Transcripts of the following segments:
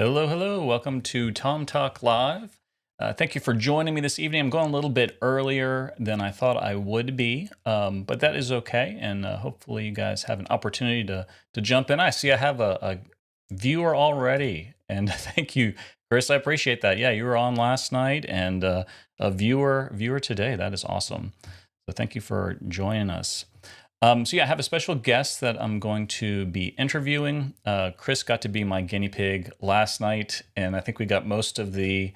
Hello, hello. Welcome to Tom Talk Live. Thank you for joining me this evening. I'm going a little bit earlier than I thought I would be, but that is okay. And hopefully, you guys have an opportunity to jump in. I see I have a viewer already, and thank you, Chris. I appreciate that. Yeah, you were on last night, and a viewer today. That is awesome. So thank you for joining us. So yeah, I have a special guest that I'm going to be interviewing. Chris got to be my guinea pig last night, and I think we got most of the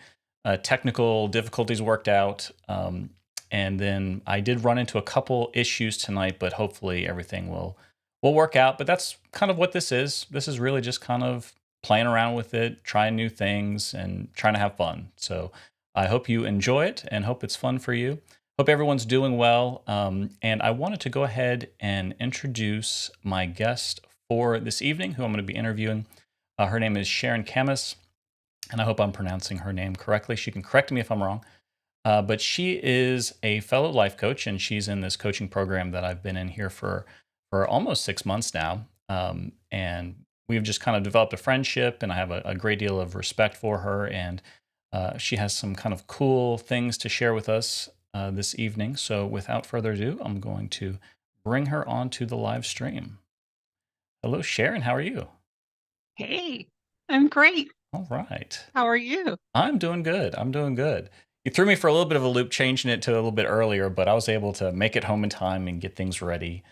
technical difficulties worked out. And then I did run into a couple issues tonight, but hopefully everything will work out. But that's kind of what this is. This is really just kind of playing around with it, trying new things, and trying to have fun. So I hope you enjoy it and hope it's fun for you. Hope everyone's doing well. And I wanted to go ahead and introduce my guest for this evening, who I'm going to be interviewing. Her name is Sharon Camus, and I hope I'm pronouncing her name correctly. She can correct me if I'm wrong. But she is a fellow life coach, and she's in this coaching program that I've been in here for almost 6 months now. And we've just kind of developed a friendship, and I have a great deal of respect for her. And she has some kind of cool things to share with us this evening. So without further ado, I'm going to bring her onto the live stream. Hello, Sharon. How are you? Hey, I'm great. All right. How are you? I'm doing good. I'm doing good. You threw me for a little bit of a loop, changing it to a little bit earlier, but I was able to make it home in time and get things ready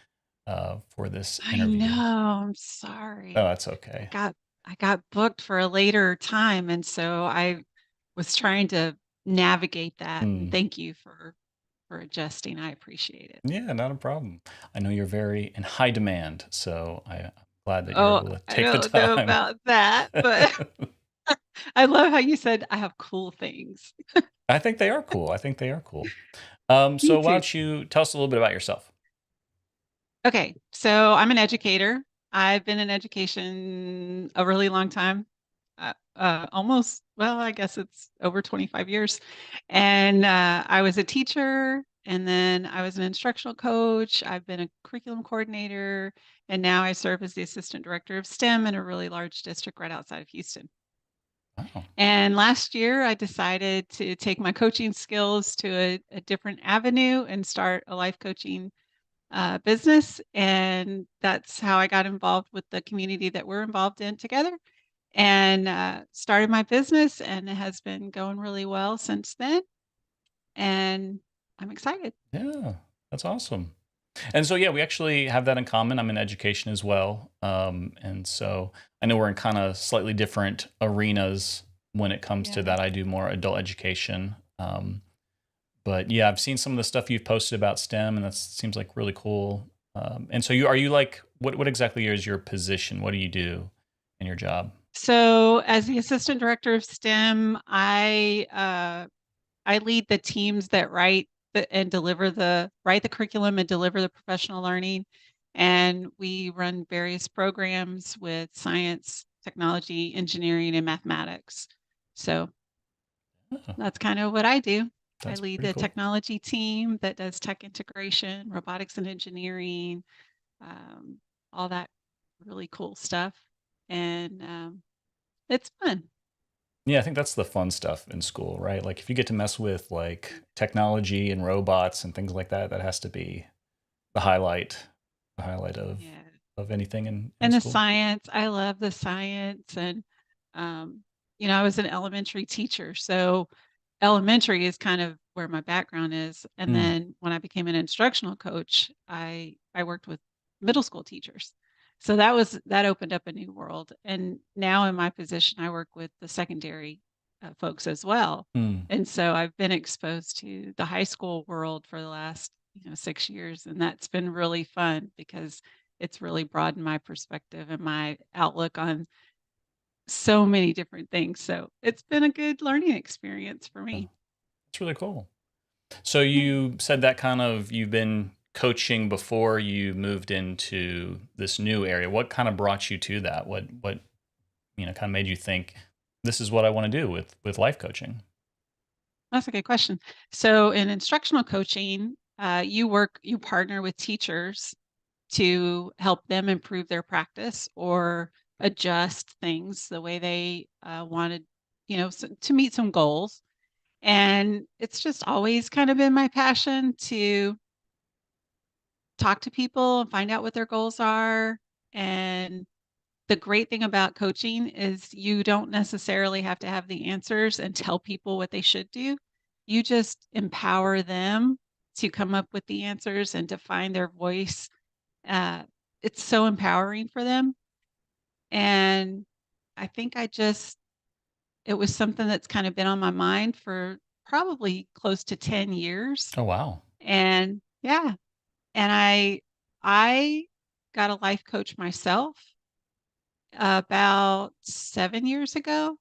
for this I interview. know, I'm Oh, sorry. that's I okay. got I got booked for a later time, and so I was trying to navigate that, and Hmm. thank you for adjusting. I appreciate it. Yeah, not a problem. I know you're very in high demand, so I'm glad that you're Oh, able to I take the don't know time. about that, but I love how you said I have cool things. I think they are cool. I think they are cool. Me So why too. don't you tell us a little bit about yourself? Okay, so I'm an educator. I've been in education a really long time. Almost, well, I guess it's over 25 years. And I was a teacher, and then I was an instructional coach. I've been a curriculum coordinator, and now I serve as the assistant director of STEM in a really large district right outside of Houston. Oh, And last year, I decided to take my coaching skills to a different avenue and start a life coaching business. And that's how I got involved with the community that we're involved in together and started my business, and it has been going really well since then. And I'm excited. yeah, that's awesome. And so, yeah, we actually have that in common. I'm in education as well. And so I know we're in kind of slightly different arenas when it comes to Yeah. that. I do more adult education. But yeah, I've seen some of the stuff you've posted about STEM, and that seems like really cool. And so, are you like, what exactly is your position? What do you do in your job? So, as the assistant director of STEM, I lead the teams that and deliver the write the curriculum and deliver the professional learning. And we run various programs with science, technology, engineering, and mathematics. So Oh, that's kind of what I do. I that's lead pretty the cool. technology team that does tech integration, robotics and engineering, um, all that really cool stuff. And it's fun. Yeah, I think that's the fun stuff in school, right? Like if you get to mess with like technology and robots and things like that, that has to be the highlight, the highlight Yeah. of anything in And the school. science, I love the science. And, um, I was an elementary teacher. So elementary is kind of where my background is. And Mm. then when I became an instructional coach, I worked with middle school teachers. So that opened up a new world. And now in my position, I work with the secondary folks as well. Mm. And so I've been exposed to the high school world for the last 6 years, and that's been really fun because it's really broadened my perspective and my outlook on so many different things. So it's been a good learning experience for Yeah, me. that's really cool. So Yeah. you said that kind of you've been coaching before you moved into this new area. What kind of brought you to that? What kind of made you think this is what I want to do with life coaching? That's a good question. So in instructional coaching, you partner with teachers to help them improve their practice or adjust things the way they wanted, to meet some goals. And it's just always kind of been my passion to talk to people and find out what their goals are. And the great thing about coaching is you don't necessarily have to have the answers and tell people what they should do. You just empower them to come up with the answers and to find their voice. Uh, it's so empowering for them. And I think it was something that's kind of been on my mind for probably close to 10 years. Oh, wow. And yeah, and I got a life coach myself about 7 years ago,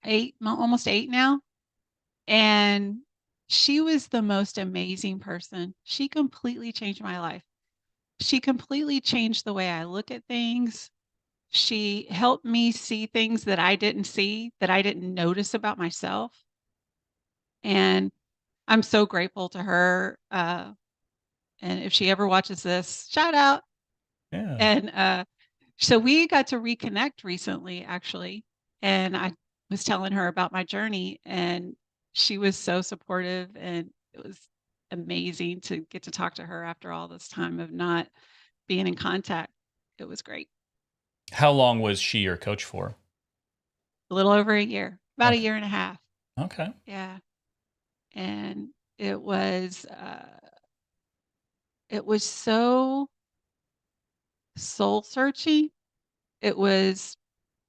8, almost 8 now, and she was the most amazing person. She completely changed my life. She completely changed the way I look at things. She helped me see things that I didn't see, that I didn't notice about myself, and I'm so grateful to her, and if she ever watches this, shout out. Yeah. And, so we got to reconnect recently, actually, and I was telling her about my journey, and she was so supportive, and it was amazing to get to talk to her after all this time of not being in contact. It was great. How long was she your coach for? A little over a year, about a Okay. year and a half. Okay. Yeah, and it was so soul searching. It was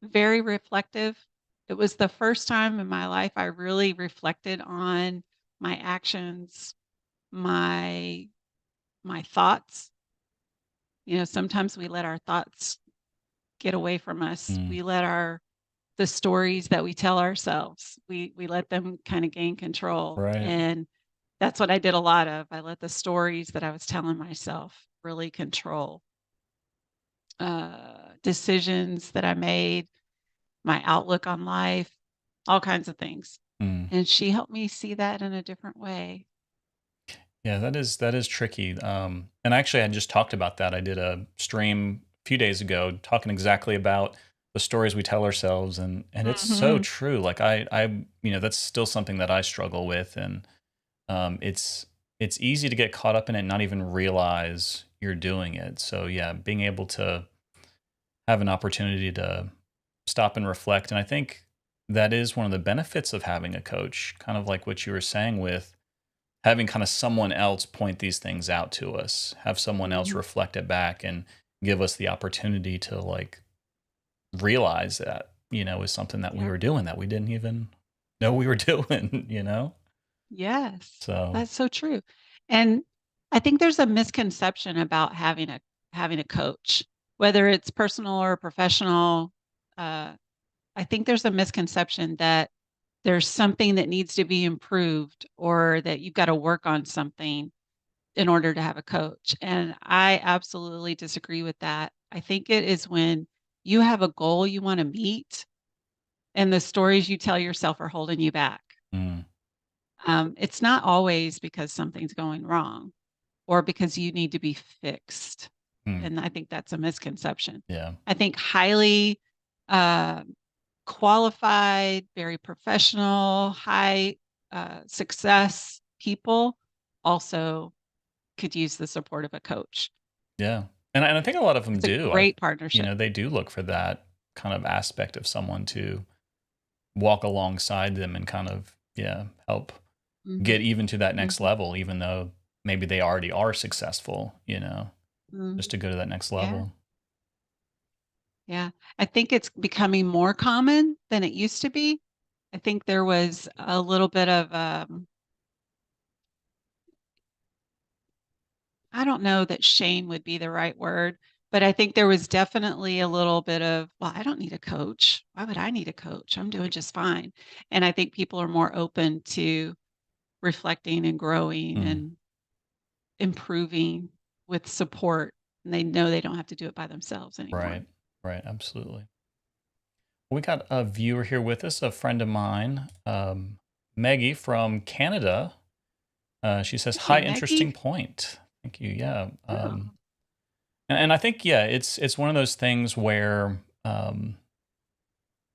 very reflective. It was the first time in my life I really reflected on my actions, my my thoughts. Sometimes we let our thoughts get away from us. Mm, We let the stories that we tell ourselves, we let them kind of gain control. right. And that's what I did a lot of. I let the stories that I was telling myself really control decisions that I made, my outlook on life, all kinds of things. Mm. And she helped me see that in a different way. Yeah, that is tricky. And actually, I just talked about that. I did a stream a few days ago talking exactly about the stories we tell ourselves, and it's so Mhm. true. Like that's still something that I struggle with, and it's easy to get caught up in it and not even realize you're doing it. So yeah, being able to have an opportunity to stop and reflect, and I think that is one of the benefits of having a coach, kind of like what you were saying with having kind of someone else point these things out to us, have someone else Mhm. reflect it back and give us the opportunity to like realize that, is something that we Yeah. were doing that we didn't even know we were doing. Yes. So, That's so true. And I think there's a misconception about having a coach, whether it's personal or professional. Uh, I think there's a misconception that there's something that needs to be improved or that you've got to work on something in order to have a coach. And I absolutely disagree with that. I think it is when you have a goal you want to meet and the stories you tell yourself are holding you back. mm, It's not always because something's going wrong or because you need to be fixed. mm, And I think that's a misconception. yeah, I think highly uh, qualified, very professional, high success people also could use the support of a coach. yeah. And I think a lot of them It's a do. great partnership. They do look for that kind of aspect of someone to walk alongside them and kind of, yeah, help Mhm, get even to that next mhm, level, even though maybe they already are successful, just mhm. to go to that next Yeah, level. yeah. I think it's becoming more common than it used to be. I think there was a little bit of, I don't know that shame would be the right word, but I think there was definitely a little bit of, "Well, I don't need a coach. Why would I need a coach? I'm doing just fine." And I think people are more open to reflecting and growing Mm, and improving with support, and they know they don't have to do it by themselves anymore. right, right, absolutely. We got a viewer here with us, a friend of mine, Maggie from Canada. She says, Thank you, "Hi, interesting Maggie. point." Thank you. Yeah. Oh. And I think, yeah, it's one of those things where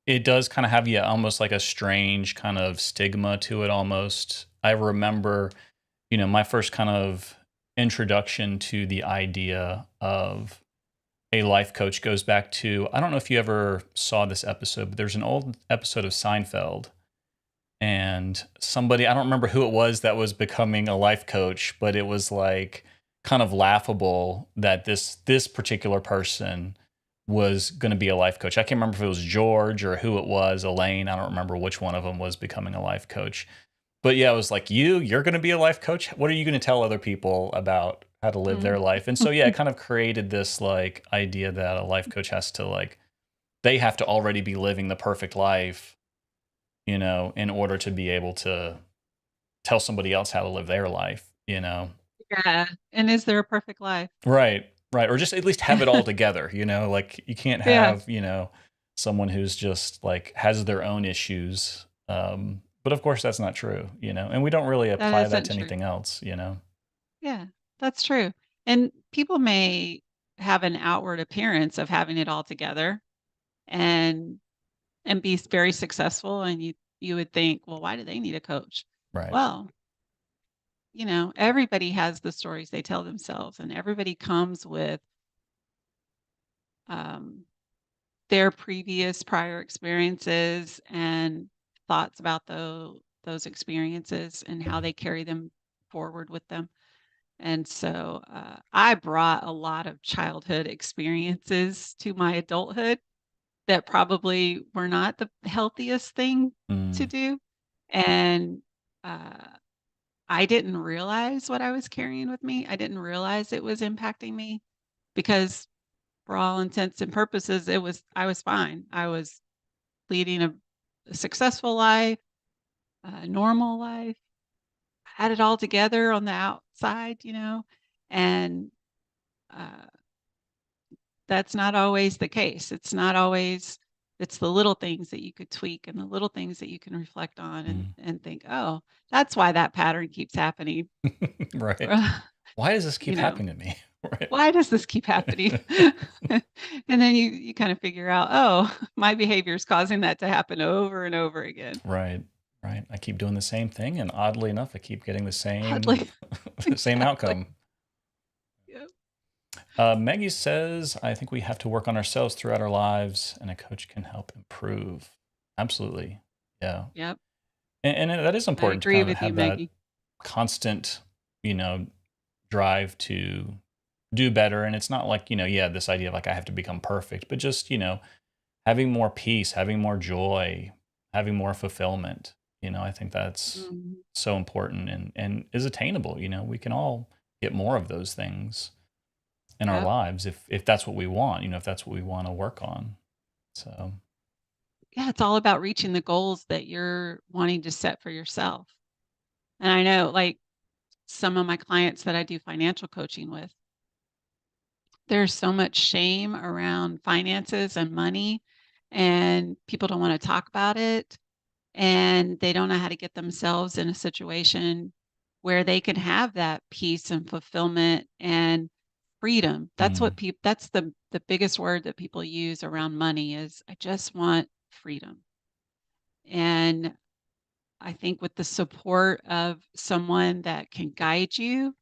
it does kind of have, yeah, almost like a strange kind of stigma to it almost. I remember, my first kind of introduction to the idea of a life coach goes back to, I don't know if you ever saw this episode, but there's an old episode of Seinfeld, and somebody, I don't remember who it was that was becoming a life coach, but it was like kind of laughable that this particular person was going to be a life coach. I can't remember if it was George or who it was, Elaine. I don't remember which one of them was becoming a life coach. But yeah, it was like, you're going to be a life coach. What are you going to tell other people about how to live their Mm. life? And so yeah, it kind of created this like idea that a life coach has to like, they have to already be living the perfect life, in order to be able to tell somebody else how to live their life. Yeah. And is there a perfect life? Right, right, or just at least have it all together. Like you can't Yeah, have, someone who's just like has their own issues. But of course that's not true, and we don't really that apply that isn't to true. anything else. Yeah, that's true. And people may have an outward appearance of having it all together and be very successful, and you would think, "Well, why do they need a coach?" Right. Well, everybody has the stories they tell themselves, and everybody comes with um, their previous prior experiences and thoughts about those experiences and how they carry them forward with them. And so I brought a lot of childhood experiences to my adulthood that probably were not the healthiest thing to Mm, do. And uh, I didn't realize what I was carrying with me. I didn't realize it was impacting me because for all intents and purposes, I was fine. I was leading a successful life, a normal life, had it all together on the outside. And uh, that's not always the case. It's not always. It's the little things that you could tweak and the little things that you can reflect on mm. and think, oh, that's why that pattern keeps happening. Right. Why does this you keep know, happening to me? Right. why does this keep happening? And then you kind of figure out, oh, my behavior is causing that to happen over and over again. Right, right. I keep doing the same thing, and oddly enough, I keep getting the same Oddly, the same exactly. outcome. Yep. Maggie says, "I think we have to work on ourselves throughout our lives, and a coach can help improve." Absolutely, yeah, Yep. and that is I important to agree kind of with you, have that Maggie. constant, you know, drive to do better. And it's not like yeah, this idea of like I have to become perfect, but just having more peace, having more joy, having more fulfillment. I think that's Mhm. so important and is attainable. We can all get more of those things in our Yep. lives if that's what we want, if that's what we want to work on. So, Yeah, it's all about reaching the goals that you're wanting to set for yourself. And I know, like, some of my clients that I do financial coaching with, there's so much shame around finances and money, and people don't wanna talk about it, and they don't know how to get themselves in a situation where they can have that peace and fulfillment and freedom. mm, That's the biggest word that people use around money is, "I just want freedom." And I think with the support of someone that can guide you,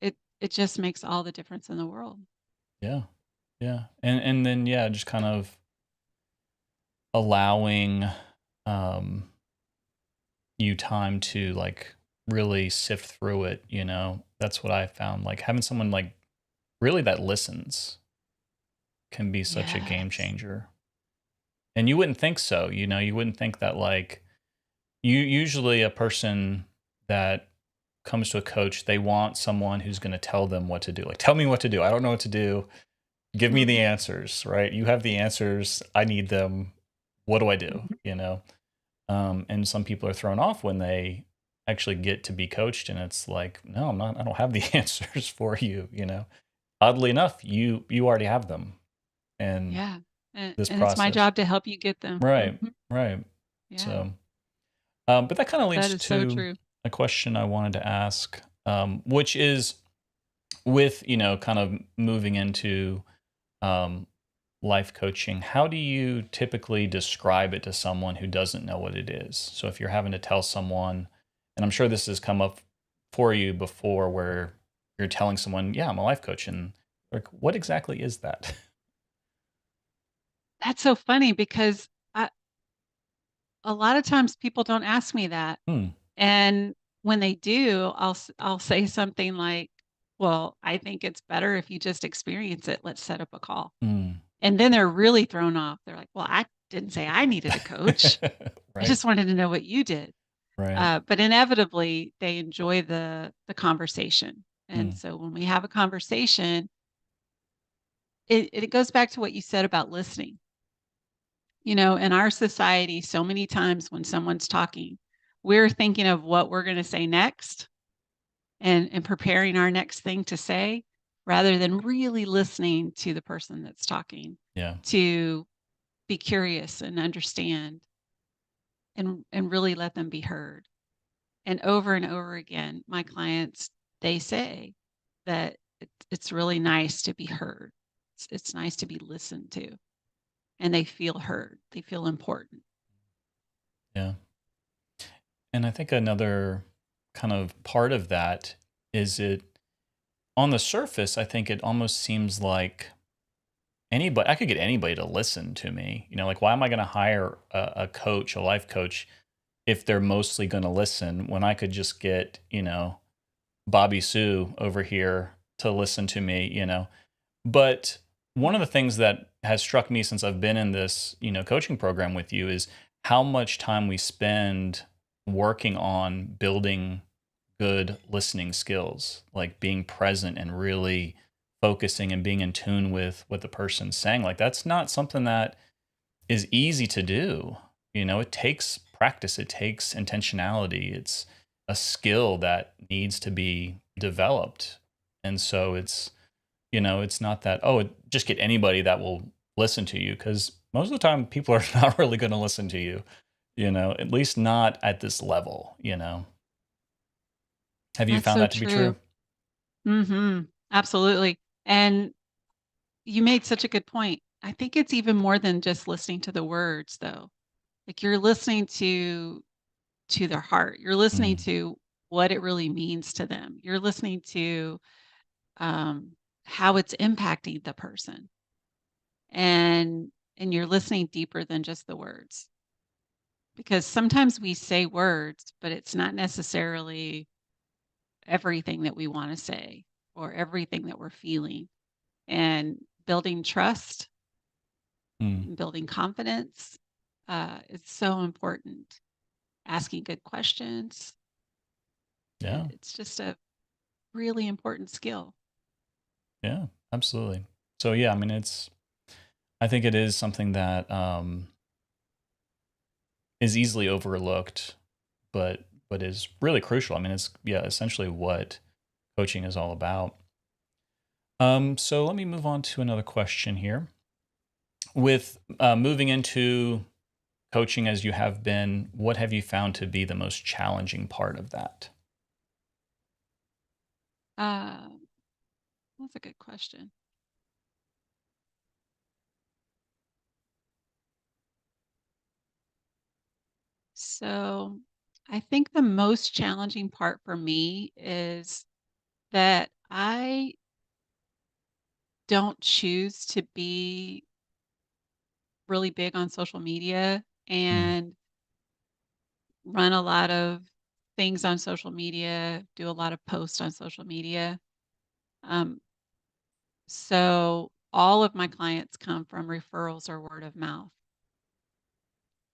it just makes all the difference in the world. yeah, yeah, and then yeah, just kind of allowing um, you time to like really sift through it. That's what I found. Like having someone like really that listens can be such a game Yes. changer. And you wouldn't think so, you wouldn't think that like you usually a person that comes to a coach, they want someone who's going to tell them what to do. Like tell me what to do. I don't know what to do. Give me the Mhm. answers, right? You have the answers. I need them. What do I do? Mhm. And some people are thrown off when they actually get to be coached and it's like, no, I'm not, I don't have the answers for you. Oddly enough, you already have them in Yeah. this And it's my process. job to help you get them. Right, Mhm. right. Yeah. So, but that kind of That leads is so to true. a question I wanted to ask, which is with, kind of moving into um, life coaching, how do you typically describe it to someone who doesn't know what it is? So if you're having to tell someone, and I'm sure this has come up for you before, where you're telling someone, "Yeah, I'm a life coach," and like, what exactly is that? That's so funny because a lot of times people don't ask me that. Hmm. And when they do, I'll say something like, "Well, I think it's better if you just experience it. Let's set up a call." Hmm. And then they're really thrown off. They're like, "Well, I didn't say I needed a coach. I Right. just wanted to know what you did." Right. But inevitably, they enjoy the conversation. And Hmm. so when we have a conversation, it goes back to what you said about listening. In our society, so many times when someone's talking, we're thinking of what we're going to say next and preparing our next thing to say rather than really listening to the person that's talking Yeah. to be curious and understand and really let them be heard. And over again, my clients, they say that it's really nice to be heard. It's nice to be listened to, and they feel heard. They feel important. Yeah. And I think another kind of part of that is, it on the surface, I think it almost seems like anybody, I could get anybody to listen to me. Like, why am I going to hire a coach, a life coach, if they're mostly going to listen, when I could just get, Bobby Sue over here to listen to me? But one of the things that has struck me since I've been in this, coaching program with you, is how much time we spend working on building good listening skills, like being present and really focusing and being in tune with what the person's saying. Like, that's not something that is easy to do. It takes practice, it takes intentionality. It's a skill that needs to be developed. And so it's not that, oh, just get anybody that will listen to you, because most of the time people are not really going to listen to you, at least not at this level. Have you That's found so that to be true? true. Absolutely. And you made such a good point. I think it's even more than just listening to the words, though. Like you're listening to their heart. You're listening Mm, to what it really means to them. You're listening to um, how it's impacting the person, and you're listening deeper than just the words. Because sometimes we say words, but it's not necessarily everything that we want to say or everything that we're feeling. And building trust mm, and building confidence is so important. Asking good questions. yeah, It's just a really important skill. yeah, absolutely. So yeah, I mean, I think it is something that is easily overlooked, but is really crucial. I mean, it's, yeah, essentially what coaching is all about. So let me move on to another question here. With moving into coaching as you have been, what have you found to be the most challenging part of that? Uh, that's a good question. So, I think the most challenging part for me is that I don't choose to be really big on social media Mm, and run a lot of things on social media, do a lot of posts on social media. Um, so all of my clients come from referrals or word of mouth.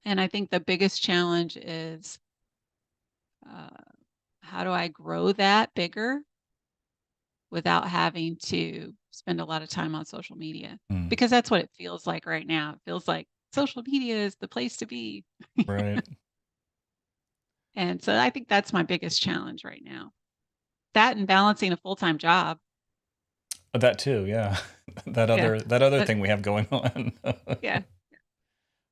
And I think the biggest challenge is uh, how do I grow that bigger without having to spend a lot of time on social media? mm, Because that's what it feels like right now. It feels like social media is the place to be. right. And so I think that's my biggest challenge right now. That and balancing a full-time job. That too, yeah. that Yeah. other that other But thing we have going on. yeah.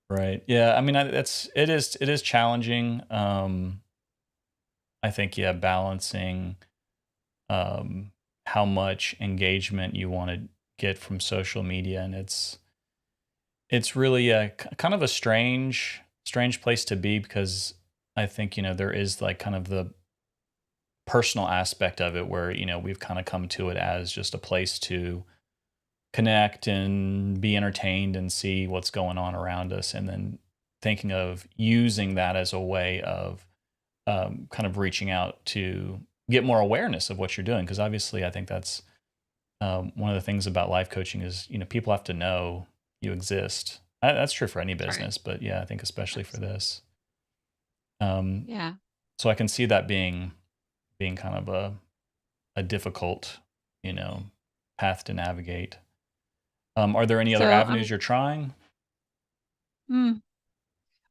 Right. Yeah. I mean, it is challenging. I think, yeah, balancing um, how much engagement you want to get from social media, and it's really a kind of a strange place to be because I think there is like kind of the personal aspect of it where we've kind of come to it as just a place to connect and be entertained and see what's going on around us, and then thinking of using that as a way of kind of reaching out to get more awareness of what you're doing, because obviously I think that's one of the things about life coaching is people have to know you exist. That's true for any That's right. business, but yeah, I think especially for Absolutely. this. Um, Yeah. so I can see that being kind of a difficult, you know, path to navigate. Are there any other So, avenues you're trying? mm,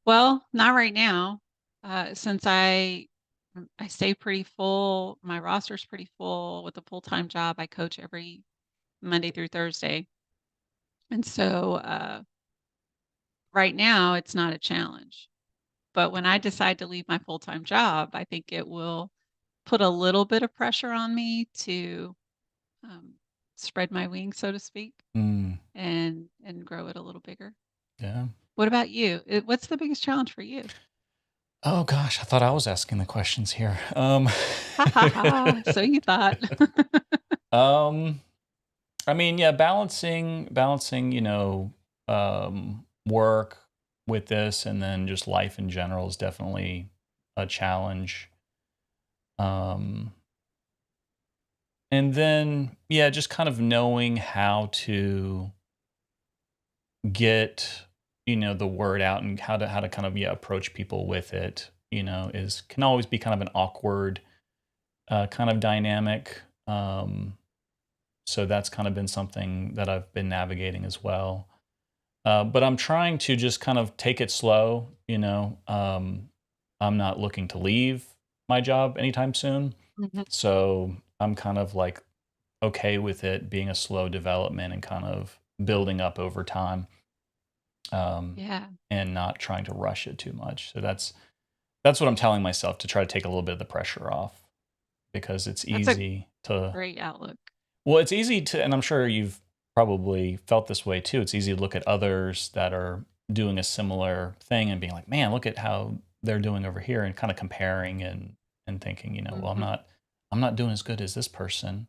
well, not right now, since I stay pretty full. My roster's pretty full with a full-time job. I coach every Monday through Thursday. And so, right now, it's not a challenge. But when I decide to leave my full-time job, I think it will put a little bit of pressure on me to, um, spread my wings, so to speak, Mm, and grow it a little bigger. yeah. What about you? What's the biggest challenge for you? Oh gosh, I thought I was asking the questions here. Ha ha ha. So you thought. um, I mean, yeah, balancing, work with this, and then just life in general is definitely a challenge. Um, and then, yeah, just kind of knowing how to get, the word out and how to kind of, yeah, approach people with it, is can always be kind of an awkward kind of dynamic. So that's kind of been something that I've been navigating as well. But I'm trying to just kind of take it slow. I'm not looking to leave my job anytime soon. Mhm. So I'm kind of like okay with it being a slow development and kind of building up over time, um, Yeah, and not trying to rush it too much. So that's what I'm telling myself, to try to take a little bit of the pressure off, because it's that's a easy to great outlook. well, it's easy to, and I'm sure you've probably felt this way too. It's easy to look at others that are doing a similar thing and being like, man, look at how they're doing over here, and kind of comparing and thinking, well, Mhm. I'm not doing as good as this person.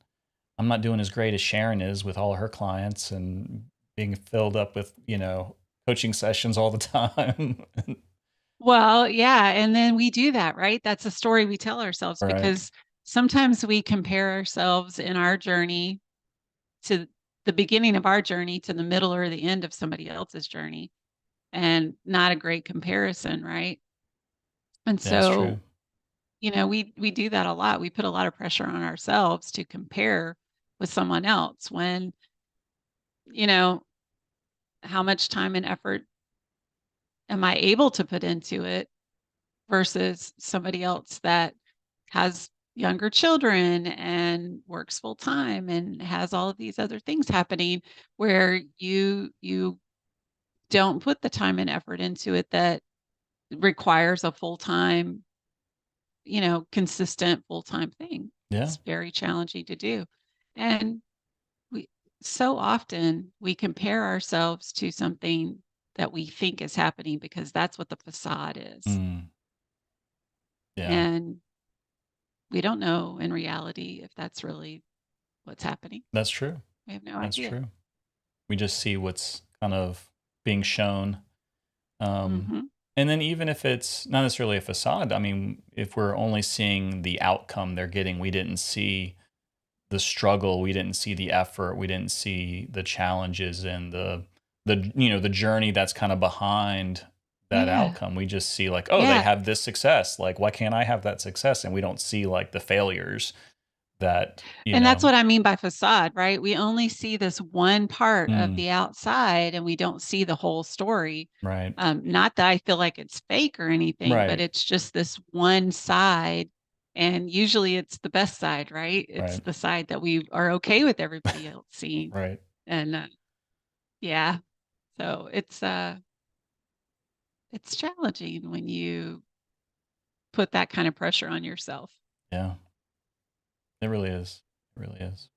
I'm not doing as great as Sharon is with all her clients and being filled up with, coaching sessions all the time. Well, yeah, and then we do that, right? That's a story we tell ourselves Right. because sometimes we compare ourselves in our journey to the beginning of our journey to the middle or the end of somebody else's journey, and not a great comparison, right? And That's true. so, we do that a lot. We put a lot of pressure on ourselves to compare with someone else when, you know, how much time and effort am I able to put into it versus somebody else that has younger children and works full time and has all of these other things happening where you don't put the time and effort into it that requires a full-time, consistent full-time thing. Yeah. It's very challenging to do. And we so often we compare ourselves to something that we think is happening because that's what the facade is. Mm, yeah. And we don't know in reality if that's really what's happening. That's true. We have no That's idea. true. We just see what's kind of being shown. Um, Mhm. and then even if it's not necessarily a facade, I mean, if we're only seeing the outcome they're getting, we didn't see the struggle, we didn't see the effort, we didn't see the challenges and the journey that's kind of behind that Yeah. outcome. We just see like, oh, they Yeah. have this success. Like, why can't I have that success? And we don't see like the failures that, And that's what I mean by facade, right? We only see this one part of mm, the outside and we don't see the whole story. right, Not that I feel like it's fake or anything, but right, it's just this one side. And usually it's the best side, right? It's right, the side that we are okay with everybody else seeing. right. And yeah, so it's challenging when you put that kind of pressure on yourself. Yeah, it really is. It really is.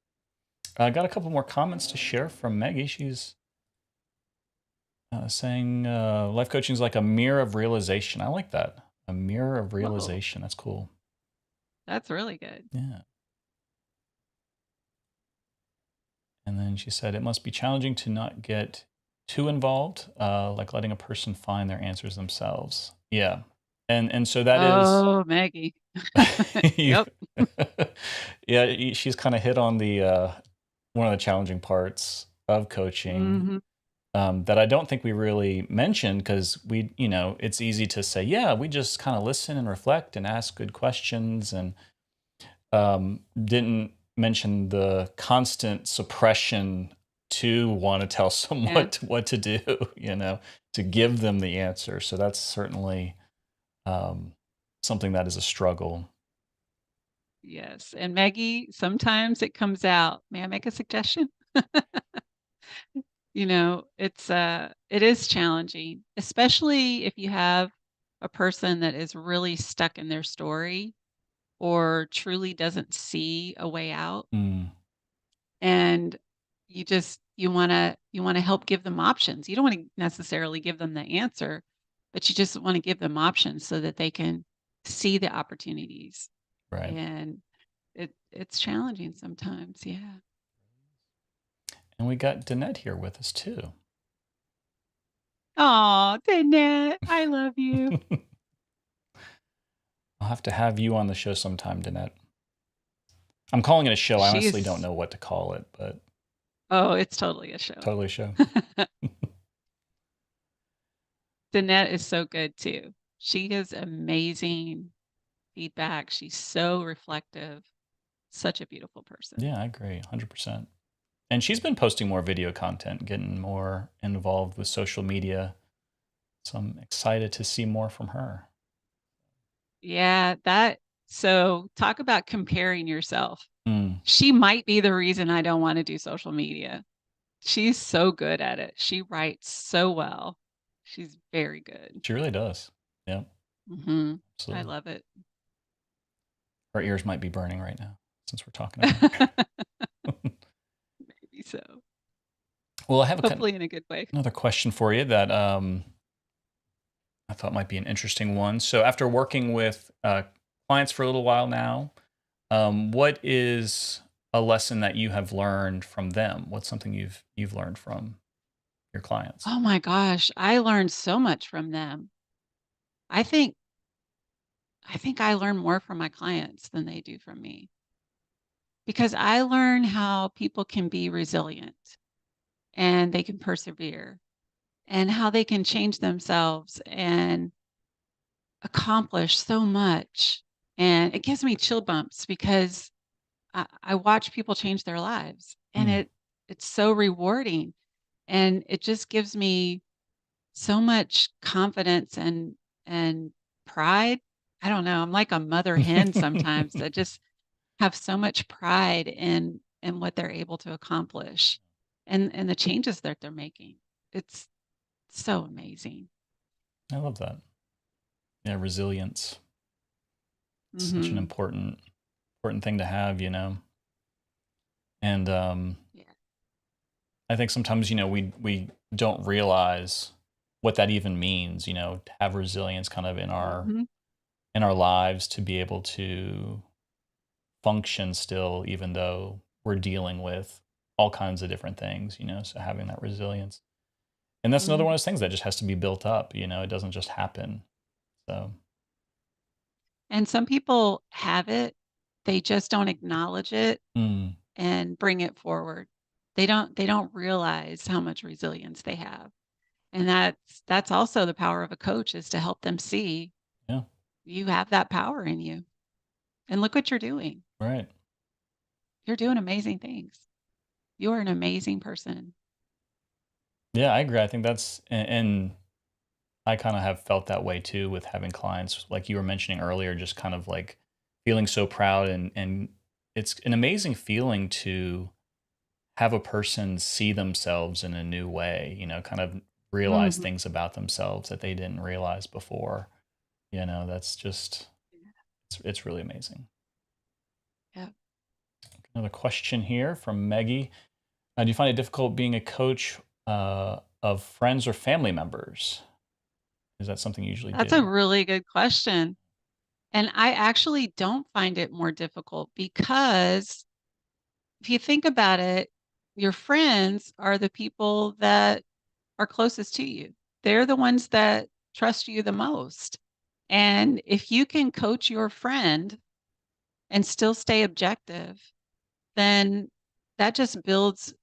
I got a couple more comments to share from Maggie. She's saying life coaching is like a mirror of realization. I like that. A mirror of Whoa, realization. That's cool. that's really good. Yeah. And then she said, it must be challenging to not get too involved, like letting a person find their answers themselves. Yeah. And so that is, Oh, Maggie. you, Yep. yeah, she's kind of hit on the, one of the challenging parts of coaching Hmm. that I don't think we really mentioned because we, it's easy to say, yeah, we just kind of listen and reflect and ask good questions and didn't mention the constant suppression to want to tell someone Yeah. what to do, to give them the answer. So that's certainly um, something that is a struggle. Yes. And Maggie, sometimes it comes out. May I make a suggestion? It is challenging, especially if you have a person that is really stuck in their story or truly doesn't see a way out. Mm, And you want to help give them options. You don't want to necessarily give them the answer, but you just want to give them options so that they can see the opportunities. right. And it's challenging sometimes. Yeah. And we got Danette here with us too. Oh, Danette, I love you. I'll have to have you on the show sometime, Danette. I'm calling it a show. I She honestly don't is know what to call it, but Oh, it's totally a show. totally a show. Danette is so good too. She gives amazing feedback. She's so reflective. Such a beautiful person. Yeah, I agree, 100%. And she's been posting more video content, getting more involved with social media. So I'm excited to see more from her. Yeah, talk about comparing yourself. Mm, She might be the reason I don't want to do social media. She's so good at it. She writes so well. She's very good. she really does. Yeah, Mhm. I absolutely. love it. Her ears might be burning right now since we're talking about her. Maybe so. Well, I have Hopefully in a good way. another question for you that I thought might be an interesting one. So after working with clients for a little while now, what is a lesson that you have learned from them? What's something you've learned from your clients? Oh my gosh, I learned so much from them. I think I think I learn more from my clients than they do from me because I learn how people can be resilient and they can persevere and how they can change themselves and accomplish so much. And it gives me chill bumps because I watch people change their lives and Mm. it's so rewarding and it just gives me so much confidence and pride. I don't know. I'm like a mother hen sometimes. I just have so much pride in what they're able to accomplish and the changes that they're making. It's so amazing. I love that. Yeah, resilience. Such an Mhm. important thing to have, And Yeah. I think sometimes, we don't realize what that even means, to have resilience kind of Mhm. in our lives to be able to function still, even though we're dealing with all kinds of different things, so having that resilience. And that's another one Mhm. of those things that just has to be built up, it doesn't just happen. So, And some people have it, they just don't acknowledge it mm, and bring it forward. They don't realize how much resilience they have. And that's also the power of a coach is to help them see yeah, you have that power in you. And look what you're doing. right. You're doing amazing things. You're an amazing person. Yeah, I agree. I think and I kind of have felt that way too with having clients, like you were mentioning earlier, just kind of like feeling so proud and it's an amazing feeling to have a person see themselves in a new way, kind of realize Mhm. things about themselves that they didn't realize before. That's just it's really amazing. Yeah. Another question here from Maggie. Do you find it difficult being a coach of friends or family members? Is that something you usually That's a do? really good question. And I actually don't find it more difficult because if you think about it, your friends are the people that are closest to you. They're the ones that trust you the most. And if you can coach your friend and still stay objective, then that just builds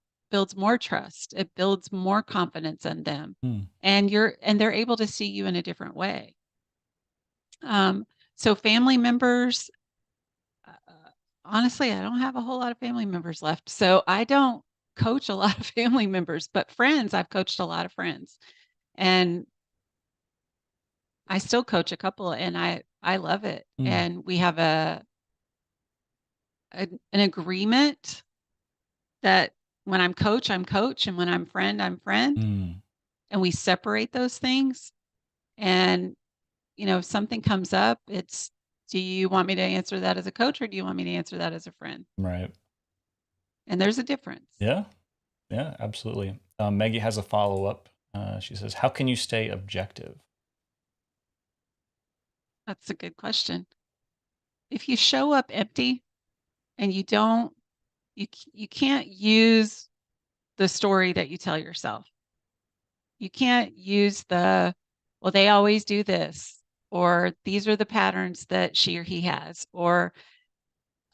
more trust. It builds more confidence in them. Hmm. And they're able to see you in a different way. Um, so family members, honestly, I don't have a whole lot of family members left. So I don't coach a lot of family members, but friends, I've coached a lot of friends. And I still coach a couple and I love it. Hmm. And we have an agreement that when I'm coach, and when I'm friend, I'm friend. Hmm. And we separate those things. And, if something comes up, it's, do you want me to answer that as a coach or do you want me to answer that as a friend? Right. And there's a difference. Yeah. Yeah, absolutely. Maggie has a follow up. She says, "How can you stay objective?" That's a good question. If you show up empty and you don't, you can't use the story that you tell yourself. You can't use well, they always do this, or these are the patterns that she or he has, or,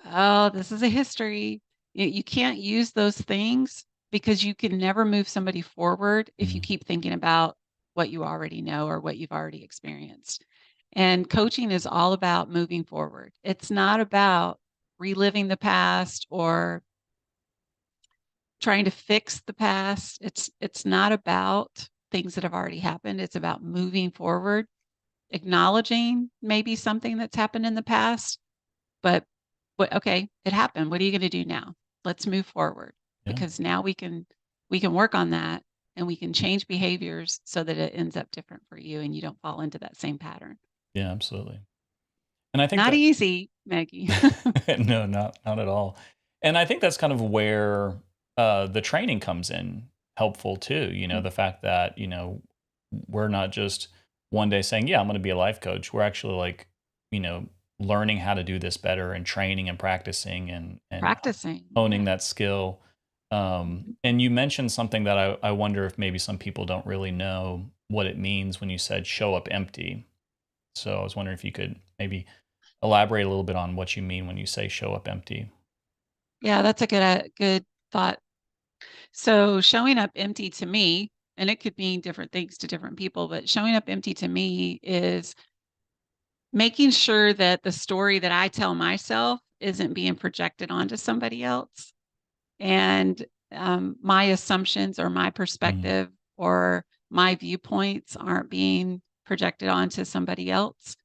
oh, this is a history. You can't use those things because you can never move somebody forward if you Hmm. keep thinking about what you already know or what you've already experienced. And coaching is all about moving forward. It's not about reliving the past or trying to fix the past. It's not about things that have already happened. It's about moving forward, acknowledging maybe something that's happened in the past, but okay, it happened. What are you going to do now? Let's move forward Yeah. because now we can work on that and we can change behaviors so that it ends up different for you and you don't fall into that same pattern. Yeah, absolutely. And I think Not that easy, Maggie. no, not at all. And I think that's kind of where the training comes in helpful too. The fact that we're not just one day saying, "Yeah, I'm going to be a life coach." We're actually like, you know, learning how to do this better and training and practicing and Practicing. honing Yeah. that skill. Mhm. And you mentioned something that I wonder if maybe some people don't really know what it means when you said show up empty. So I was wondering if you could maybe elaborate a little bit on what you mean when you say show up empty. Yeah, that's a good thought. So showing up empty to me, and it could mean different things to different people, but showing up empty to me is making sure that the story that I tell myself isn't being projected onto somebody else. And my assumptions or my Mm, perspective or my viewpoints aren't being projected onto somebody else.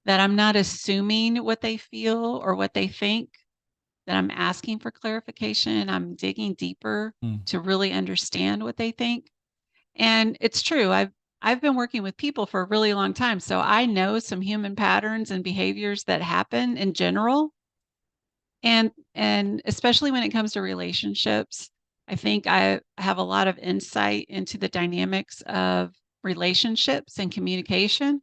That I'm not assuming what they feel or what they think, that I'm asking for clarification. I'm digging deeper mm, to really understand what they think. And it's true. I've been working with people for a really long time, so I know some human patterns and behaviors that happen in general. And especially when it comes to relationships, I think I have a lot of insight into the dynamics of relationships and communication.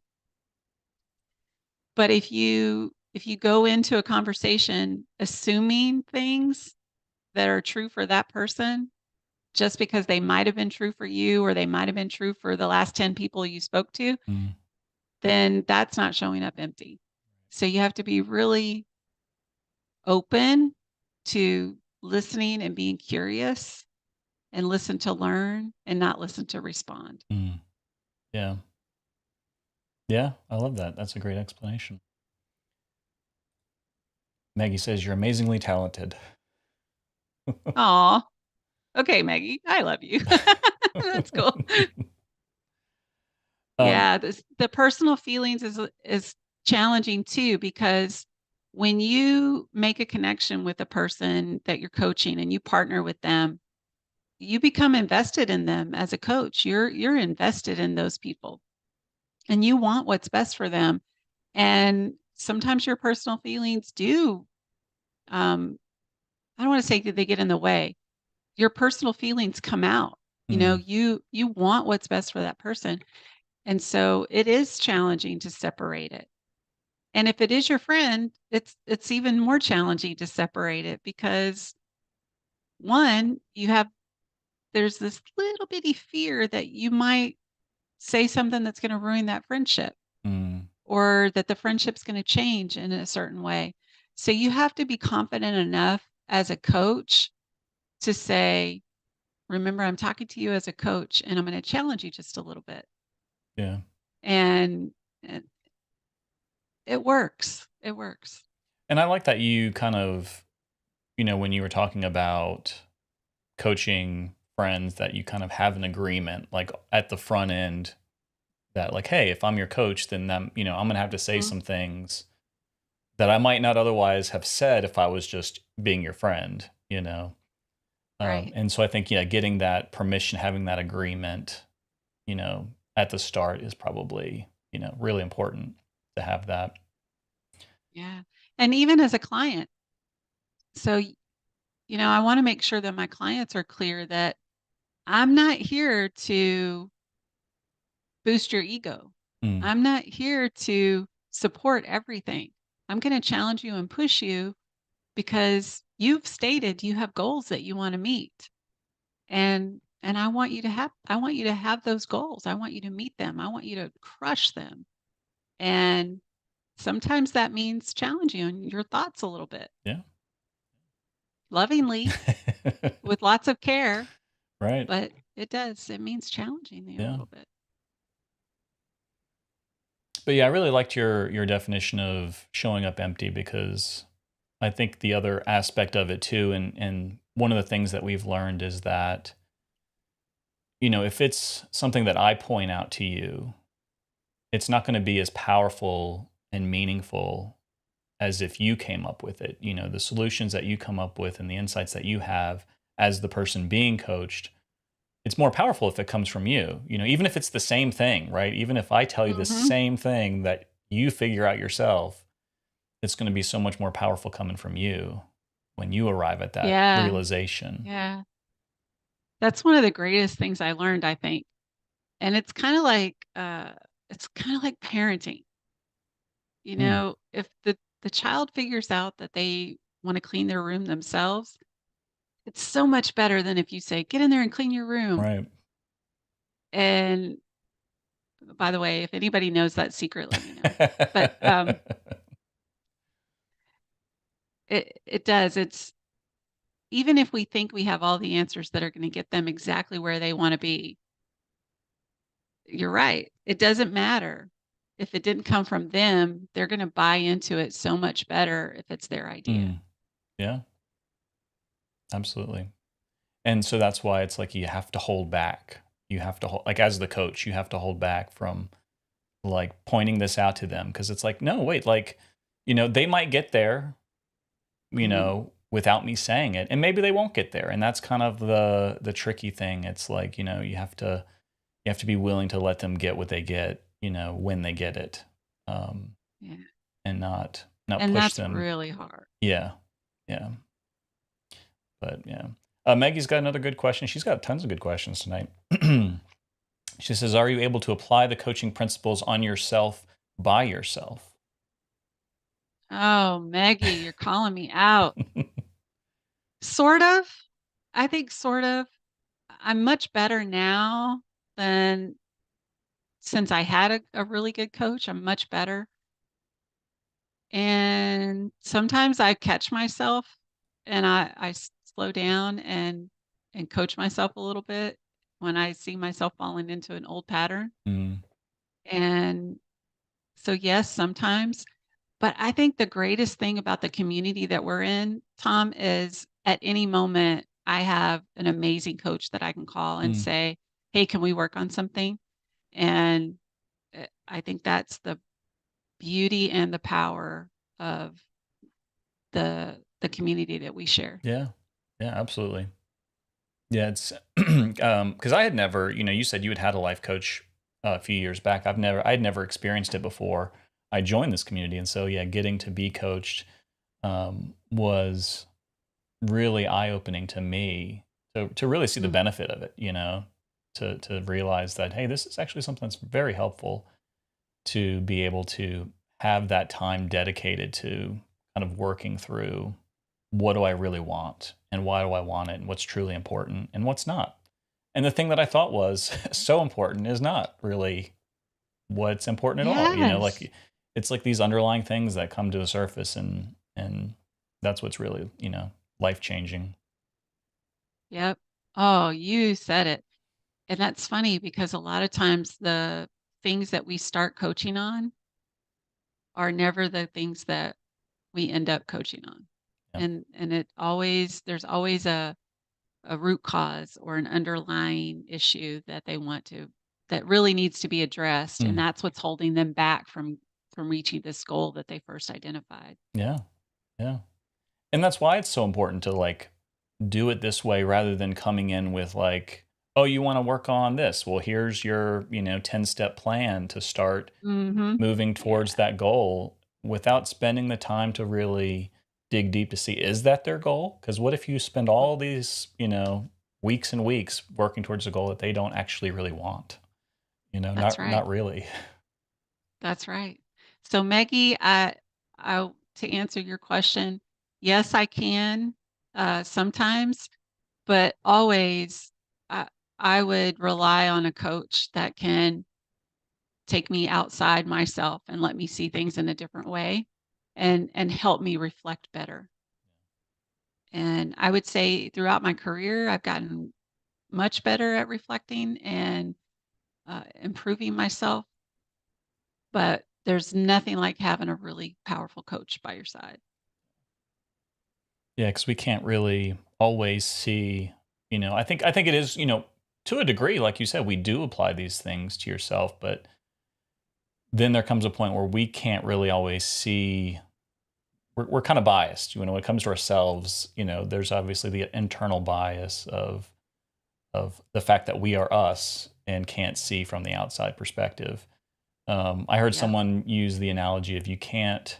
But if you go into a conversation assuming things that are true for that person, just because they might have been true for you or they might have been true for the last 10 people you spoke to, mm, then that's not showing up empty. So you have to be really open to listening and being curious and listen to learn and not listen to respond. mm. Yeah. Yeah, I love that. That's a great explanation. Maggie says you're amazingly talented. Aw. Okay, Maggie, I love you. That's cool. um, Yeah, the personal feelings is challenging too because when you make a connection with a person that you're coaching and you partner with them, you become invested in them as a coach. You're invested in those people and you want what's best for them. And sometimes your personal feelings do um, I don't want to say that they get in the way. Your personal feelings come out. Mm, You want what's best for that person. And so it is challenging to separate it. And if it is your friend, it's even more challenging to separate it because one, there's this little bitty fear that you might say something that's going to ruin that friendship mm, or that the friendship's going to change in a certain way. So you have to be confident enough as a coach to say, remember, I'm talking to you as a coach and I'm going to challenge you just a little bit. yeah. And it, it works. It works. And I like that you kind of, when you were talking about coaching friends, that you kind of have an agreement, like at the front end, that like, hey, if I'm your coach, then I'm gonna have to say Mhm. some things that I might not otherwise have said if I was just being your friend. Right. And so I think, yeah, getting that permission, having that agreement, at the start is probably, really important to have that. Yeah. And even as a client. So, I want to make sure that my clients are clear that I'm not here to boost your ego. Mm, I'm not here to support everything. I'm going to challenge you and push you because you've stated you have goals that you want to meet. And I want you to have those goals. I want you to meet them. I want you to crush them. And sometimes that means challenging your thoughts a little bit, yeah. lovingly, with lots of care, Right. but it does. It means challenging you a Yeah. little bit. But yeah, I really liked your definition of showing up empty, because I think the other aspect of it too, and one of the things that we've learned is that, if it's something that I point out to you, it's not going to be as powerful and meaningful as if you came up with it. The solutions that you come up with and the insights that you have as the person being coached, it's more powerful if it comes from you. Even if it's the same thing, right? Even if I tell you the Mhm. same thing that you figure out yourself, it's going to be so much more powerful coming from you when you arrive at that Yeah. realization. Yeah. That's one of the greatest things I learned, I think. And it's kind of like parenting. Mm, If the child figures out that they want to clean their room themselves, it's so much better than if you say, "Get in there and clean your room." right. And by the way, if anybody knows that secret, let me know. But it does. It's even if we think we have all the answers that are going to get them exactly where they want to be, you're right. It doesn't matter. If it didn't come from them, they're gonna buy into it so much better if it's their idea. Mm, yeah, absolutely. And so that's why it's like you have to hold back. You have to hold, like, as the coach, you have to hold back from like pointing this out to them, because it's like, no, wait, like, they might get there, Mhm. without me saying it, and maybe they won't get there, and that's kind of the tricky thing. It's like, you have to be willing to let them get what they get, when they get it, um, Yeah, and not and push that's them. really hard. Yeah, yeah, but yeah. Maggie's got another good question. She's got tons of good questions tonight. She says, "Are you able to apply the coaching principles on yourself by yourself?" Oh, Maggie, you're calling me out. Sort of. I think sort of. I'm much better now than since I had a really good coach, I'm much better. And sometimes I catch myself and slow down and coach myself a little bit when I see myself falling into an old pattern. Mm, And so, yes, sometimes, but I think the greatest thing about the community that we're in, Tom, is at any moment I have an amazing coach that I can call and mm, say, "Hey, can we work on something?" And I think that's the beauty and the power of the community that we share. yeah, yeah, absolutely. Yeah, it's because I had never, you said you had a life coach a few years back. I'd never experienced it before I joined this community, and so yeah, getting to be coached was really eye-opening to me to really see the Mm. benefit of it, to realize that, hey, this is actually something that's very helpful to be able to have that time dedicated to kind of working through what do I really want and why do I want it and what's truly important and what's not. And the thing that I thought was so important is not really what's important at all. Yes. Like it's like these underlying things that come to the surface and that's what's really, life changing. Yep. Oh, you said it. And that's funny because a lot of times the things that we start coaching on are never the things that we end up coaching on. Yeah. And it always there's always a root cause or an underlying issue that they want to that really needs to be addressed, and Mm. that's what's holding them back from reaching this goal that they first identified. Yeah. Yeah. And that's why it's so important to like do it this way rather than coming in with like, oh, you want to work on this. Well, here's your, 10-step plan to start Mhm. moving towards Yeah, that goal without spending the time to really dig deep to see, is that their goal? Because what if you spend all these, weeks and weeks working towards a goal that they don't actually really want? that's right. Not really. That's right. So Maggie, I to answer your question, yes, I can, sometimes, but always, I I would rely on a coach that can take me outside myself and let me see things in a different way and help me reflect better. And I would say throughout my career, I've gotten much better at reflecting and improving myself, but there's nothing like having a really powerful coach by your side. Yeah, because we can't really always see, I think it is, to a degree, like you said, we do apply these things to yourself, but then there comes a point where we can't really always see. We're kind of biased, when it comes to ourselves. There's obviously the internal bias of the fact that we are us and can't see from the outside perspective. I heard Yep, someone use the analogy of you can't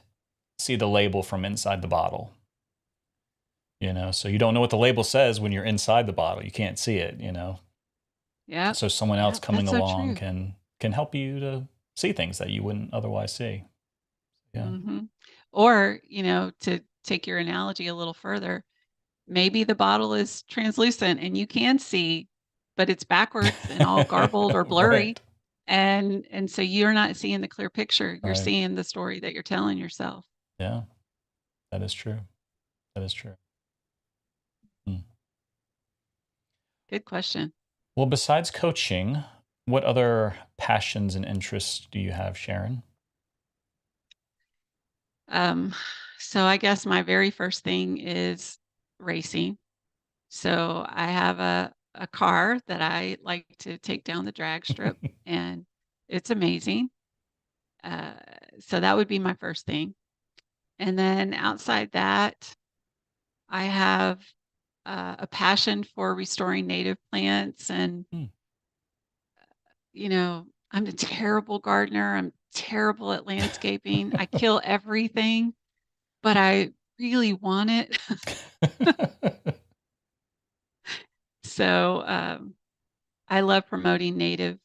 see the label from inside the bottle. So you don't know what the label says when you're inside the bottle. You can't see it. yep, So someone else yep. coming That's so along true. can help you to see things that you wouldn't otherwise see. Yeah. Hmm. Or, to take your analogy a little further, maybe the bottle is translucent and you can see, but it's backwards and all garbled or blurry. Right. And so you're not seeing the clear picture. You're Right. seeing the story that you're telling yourself. Yeah. That is true. That is true. Hmm. Good question. Well, besides coaching, what other passions and interests do you have, Sharon? Um, so I guess my very first thing is racing. So I have a car that I like to take down the drag strip, and it's amazing. Uh, so that would be my first thing. And then outside that, I have a passion for restoring native plants. And, Hmm. I'm a terrible gardener. I'm terrible at landscaping. I kill everything, but I really want it. So I love promoting native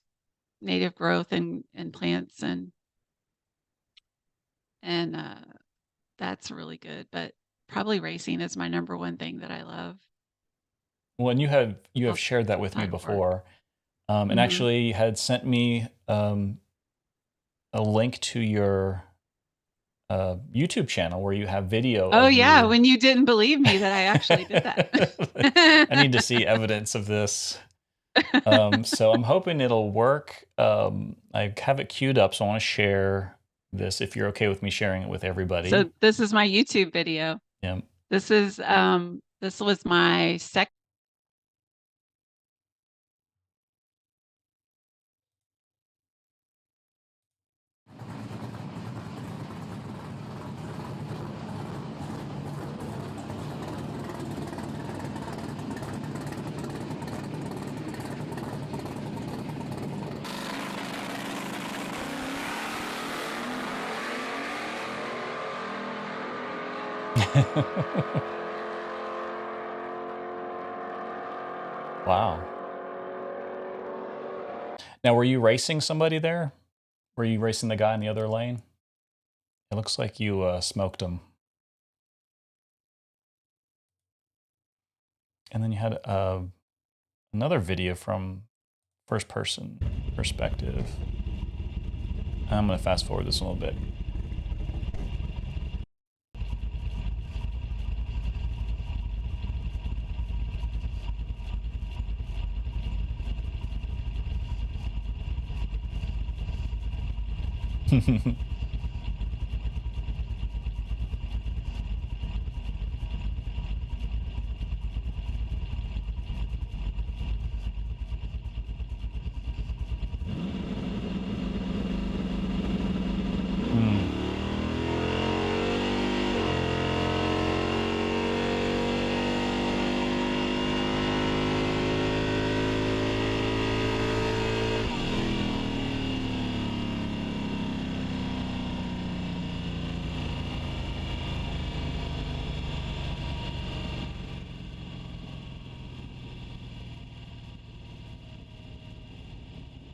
growth and plants and that's really good. But probably racing is my number one thing that I love. Well, and you have I'll shared that with me outside of work. before, and Hmm. actually had sent me a link to your YouTube channel where you have video Oh of yeah, you. when you didn't believe me that I actually did I need to that. see evidence of this. So I'm hoping it'll work. I have it queued up, so I want to share this if you're okay with me sharing it with everybody. So this is my YouTube video. Yeah. This was my second. Wow. Now, were you racing somebody there? Were you racing the guy in the other lane? It looks like you smoked him. And then you had another video from first person perspective. I'm going to fast forward this a little bit. Hmm.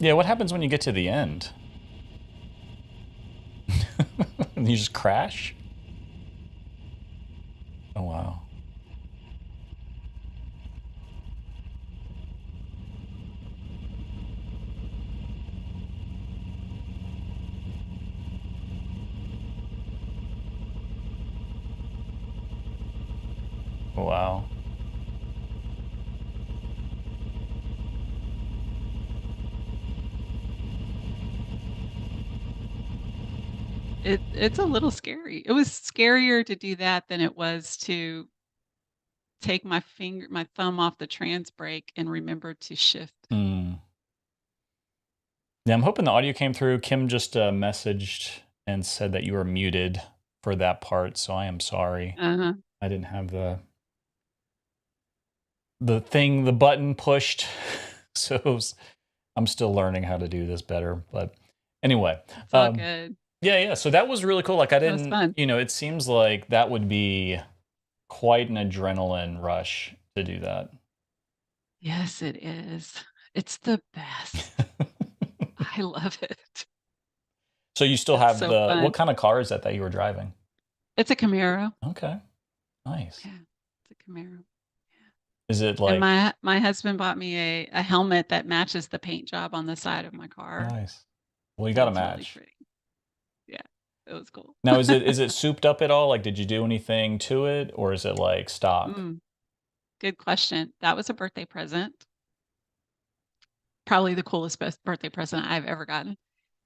Yeah, what happens when you get to the end? And you just crash? Oh, wow. Wow. It's a little scary. It was scarier to do that than it was to take my thumb off the trans brake and remember to shift. Mm. Yeah, I'm hoping the audio came through. Kim just messaged and said that you were muted for that part, so I am sorry. Uh-huh. I didn't have the button pushed. So I'm still learning how to do this better. But anyway, It's all good. yeah. So that was really cool. Like I That was didn't, fun. it seems like that would be quite an adrenaline rush to do that. Yes, it is. It's the best. I love it. So you still It's have so what fun. kind of car is that you were driving? It's a Camaro. Okay, nice. Yeah, it's a Camaro. Is it And like my husband bought me a helmet that matches the paint job on the side of my car, nice? Well, you so got to it's really match. pretty. Yeah, it was cool. Now, is it souped up at all? Like, did you do anything to it, or is it like stock? Mm, good question. That was a birthday present. Probably the coolest birthday present I've ever gotten.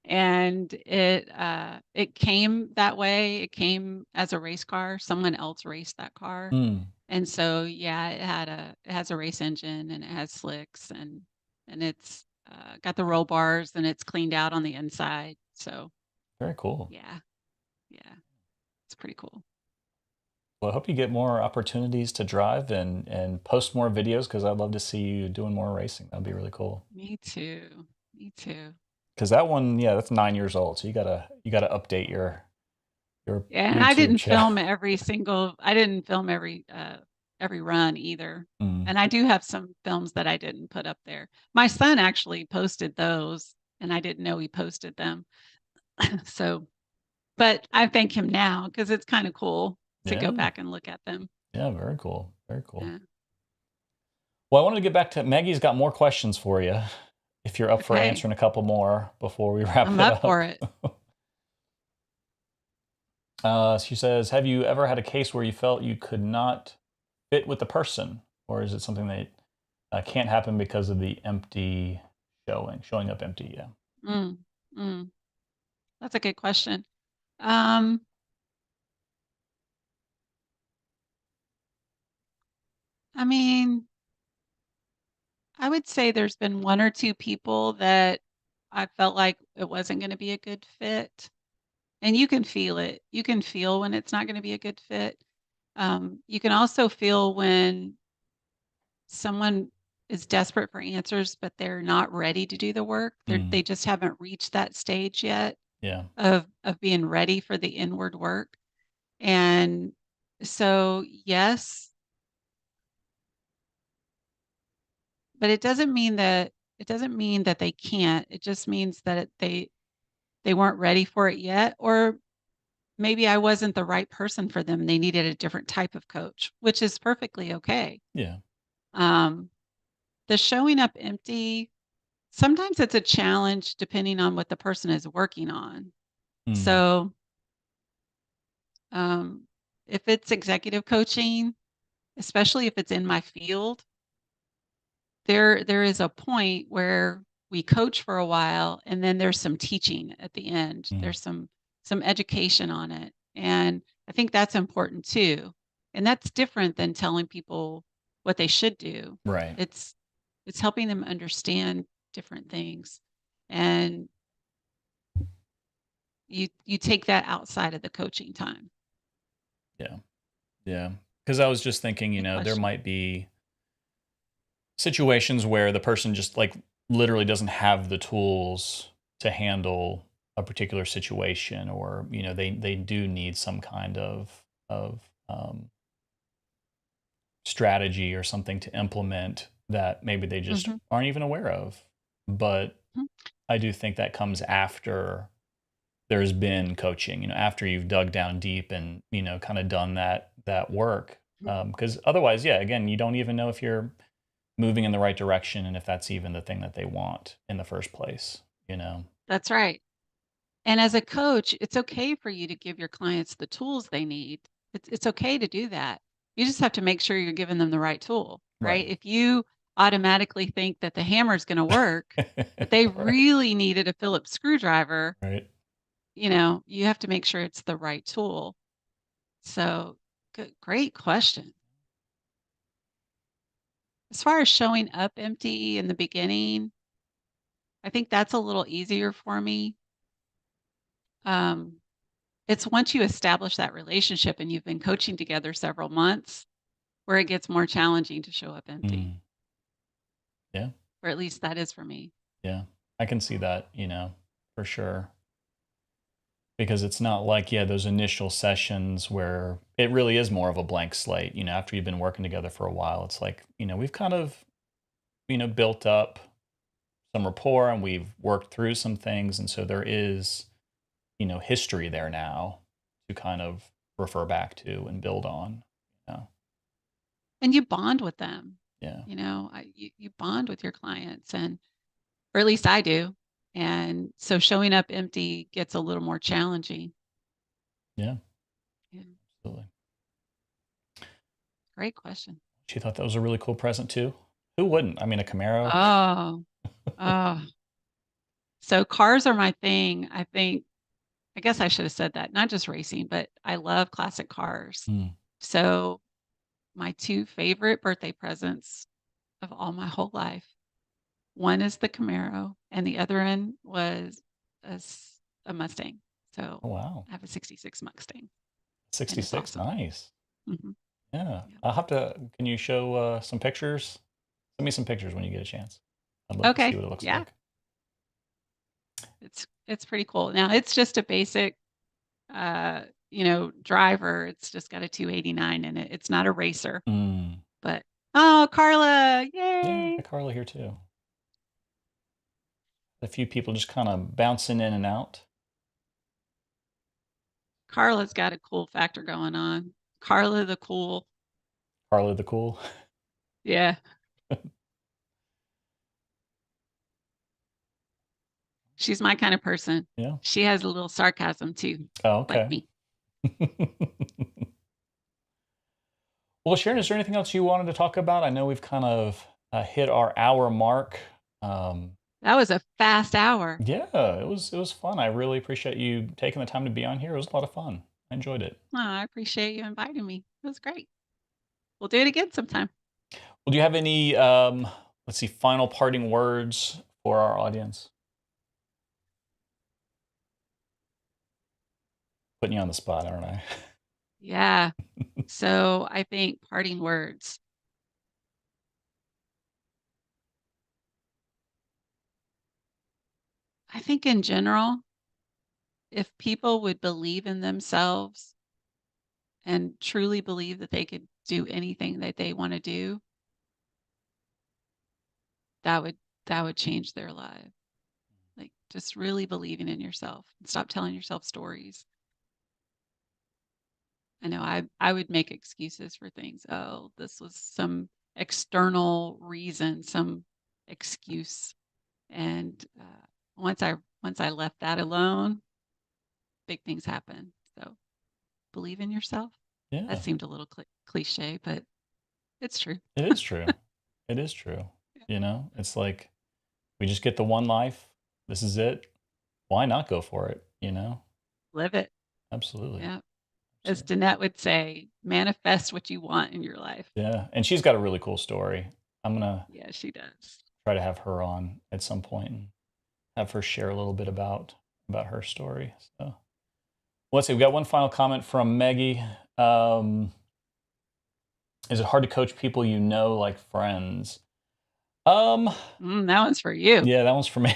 And it came that way. It came as a race car. Someone else raced that car. Hmm. And so, yeah, it has a race engine and it has slicks and it's got the roll bars and it's cleaned out on the inside. So, Very cool. yeah, yeah, it's pretty cool. Well, I hope you get more opportunities to drive and post more videos because I'd love to see you doing more racing. That'd be really cool. Me too. Me too. Because that one, yeah, that's 9 years old. So you gotta update your Yeah, and YouTube channel. I didn't film every run either. Mm. And I do have some films that I didn't put up there. My son actually posted those and I didn't know he posted them. So, but I thank him now because it's kind of cool to go Yeah, back and look at them. yeah, very cool, very cool. Yeah. Well, I wanted to get back to Maggie's got more questions for you. If you're up for Okay. answering a couple more before we wrap I'm it up for up. it. She says, "Have you ever had a case where you felt you could not fit with the person, or is it something that can't happen because of the empty showing up empty?" Yeah. Mm, mm. That's a good question. Um, I mean, I would say there's been one or two people that I felt like it wasn't going to be a good fit. And you can feel it. You can feel when it's not going to be a good fit. You can also feel when someone is desperate for answers, but they're not ready to do the work. Mm, They just haven't reached that stage yet yeah. of being ready for the inward work. And so, yes, but it doesn't mean that they can't. It just means that they weren't ready for it yet, or maybe I wasn't the right person for them. They needed a different type of coach, which is perfectly okay. Yeah. Um, the showing up empty, sometimes it's a challenge depending on what the person is working on. Mm, So, um, if it's executive coaching, especially if it's in my field, there is a point where we coach for a while and then there's some teaching at the end. mm, There's some education on it. And I think that's important too. And that's different than telling people what they should do. right. It's it's helping them understand different things. And you take that outside of the coaching time. Yeah. Yeah. Because I was just thinking, Good there question. might be situations where the person just like literally doesn't have the tools to handle a particular situation, or they do need some kind of strategy or something to implement that maybe they just Mhm, aren't even aware of. But mhm. I do think that comes after there's been coaching, after you've dug down deep and, kind of done that work. Mhm. Because otherwise, yeah, again, you don't even know if you're moving in the right direction and if that's even the thing that they want in the first place. That's right. And as a coach, it's okay for you to give your clients the tools they need. It's okay to do that. You just have to make sure you're giving them the right tool, right? Right. If you automatically think that the hammer is going to work, but they Right. really needed a Phillips screwdriver, Right. you have to make sure it's the right tool. So, good, great question. As far as showing up empty in the beginning, I think that's a little easier for me. Um, it's once you establish that relationship and you've been coaching together several months where it gets more challenging to show up empty, Mm, yeah. or at least that is for me. Yeah. I can see that, for sure. Because it's not like, yeah, those initial sessions where it really is more of a blank slate. After you've been working together for a while, it's like, we've kind of, built up some rapport and we've worked through some things. And so there is, history there now to kind of refer back to and build on. You know? And you bond with them. Yeah. You bond with your clients, and or at least I do. And so showing up empty gets a little more challenging. Yeah. Yeah, Absolutely. great question. She thought that was a really cool present too. Who wouldn't? I mean, a Camaro. Oh, oh. So cars are my thing. I guess I should have said that. Not just racing, but I love classic cars. Mm. So my two favorite birthday presents of all my whole life. One is the Camaro, and the other one was a Mustang. So Oh, wow. I have a '66 Mustang, and it's 66. awesome. Nice. Mhm. Yeah. Yeah. I'll have to, can you show some pictures? Send me some pictures when you get a chance. I'd love to see Okay. what it looks Yeah. like. It's pretty cool. Now it's just a basic, uh, driver. It's just got a 289 in it. It's not a racer, Mm. but oh, Carla, Yeah, yay! got Carla here too. A few people just kind of bouncing in and out. Carla's got a cool factor going on. Carla the cool. Carla the cool. Yeah. She's my kind of person. Yeah. She has a little sarcasm too, Oh, like okay. me. Well, Sharon, is there anything else you wanted to talk about? I know we've kind of hit our hour mark. That was a fast hour. Yeah, it was fun. I really appreciate you taking the time to be on here. It was a lot of fun. I enjoyed it. Oh, I appreciate you inviting me. It was great. We'll do it again sometime. Well, do you have any, let's see, final parting words for our audience? Putting you on the spot, aren't I? Yeah. So I think parting words. I think in general, if people would believe in themselves and truly believe that they could do anything that they want to do, that would that would change their life. Like just really believing in yourself and stop telling yourself stories. I know I would make excuses for things. Oh, this was some external reason, some excuse. And once I left that alone, big things happen. So believe in yourself. That Yeah, seemed a little cliche, but it's true. it is true. It is true. You know, it's like we just get the one life. This is it. Why not go for it? You know? Live it. Absolutely. Yeah. As Absolutely. Danette would say, manifest what you want in your life. Yeah. And she's got a really cool story. I'm gonna Yeah, she does. try to have her on at some point and have her share a little bit about her story. So let's see. We got one final comment from Maggie. Um, is it hard to coach people you know like friends? Um, That one's for you. yeah, that one's for me.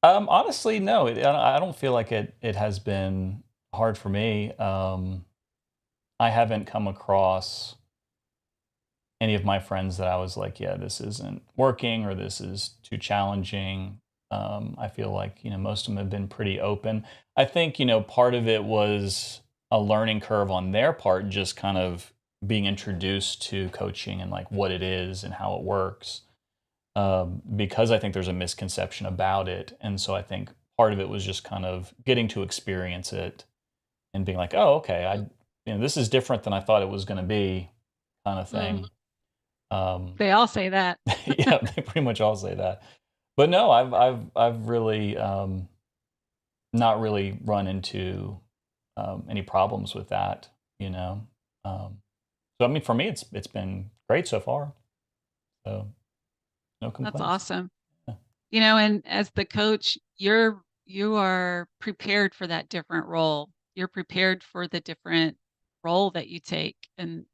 Honestly, no. I don't feel like it has been hard for me. I haven't come across any of my friends that I was like, yeah, this isn't working or this is too challenging. I feel like, most of them have been pretty open. I think, part of it was a learning curve on their part, just kind of being introduced to coaching and like what it is and how it works. Because I think there's a misconception about it. And so I think part of it was just kind of getting to experience it and being like, oh, okay, this is different than I thought it was going to be, kind of Mhm. thing. Um, They all say that. yeah, they pretty much all say that. But no, I've really not really run into any problems with that, you know. So I mean, for me, it's been great so far. So no That's complaints. awesome. Yeah. And as the coach, you are prepared for that different role. You're prepared for the different role that you take, and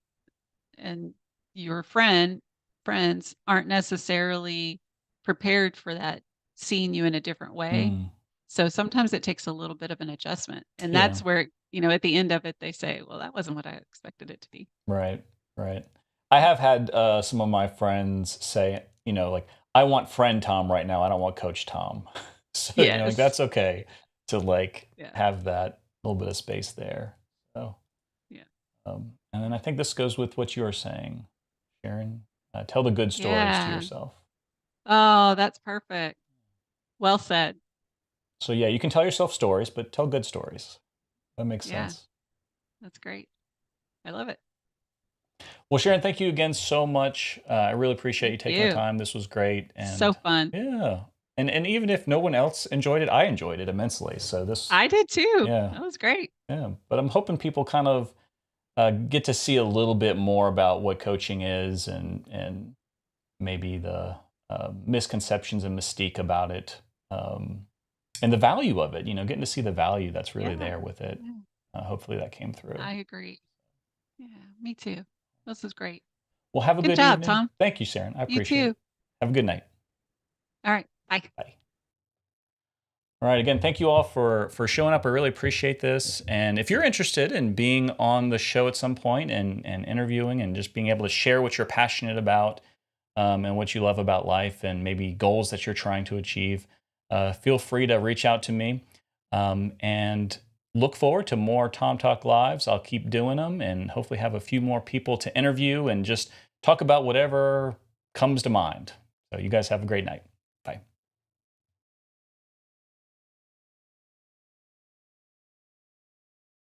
your friends aren't necessarily prepared for that, seeing you in a different way. Mm, So sometimes it takes a little bit of an adjustment, and yeah. that's where, at the end of it, they say, "Well, that wasn't what I expected it to be." Right. Right. I have had some of my friends say, like, I want friend Tom right now. I don't want Coach Tom. So, like Yes. that's okay to like Yeah. have that little bit of space there. So, Yeah. and then I think this goes with what you were saying, Sharon. Tell the good stories to Yeah. yourself. Oh, that's perfect. Well said. So, yeah, you can tell yourself stories, but tell good stories. That makes Yeah, sense. that's great. I love it. Well, Sharon, thank you again so much. I really appreciate Thank you taking the you. time. This was great, So and fun. yeah, and even if no one else enjoyed it, I enjoyed it immensely. So this, I did too. yeah, That was great. yeah. But I'm hoping people kind of get to see a little bit more about what coaching is, and maybe the misconceptions and mystique about it, and the value of it. Getting to see the value that's really Yeah. there with it. Yeah, Hopefully, that came through. I agree. Yeah, me too. This is great. Well, have a Good good job, evening. Tom. Thank you, Sharon. I You appreciate too. it. Have a good night. All right. Bye. Bye. All right. Again, thank you all for showing up. I really appreciate this. And if you're interested in being on the show at some point and interviewing and just being able to share what you're passionate about, and what you love about life and maybe goals that you're trying to achieve, feel free to reach out to me. And look forward to more Tom Talk Lives. I'll keep doing them and hopefully have a few more people to interview and just talk about whatever comes to mind. So you guys have a great night.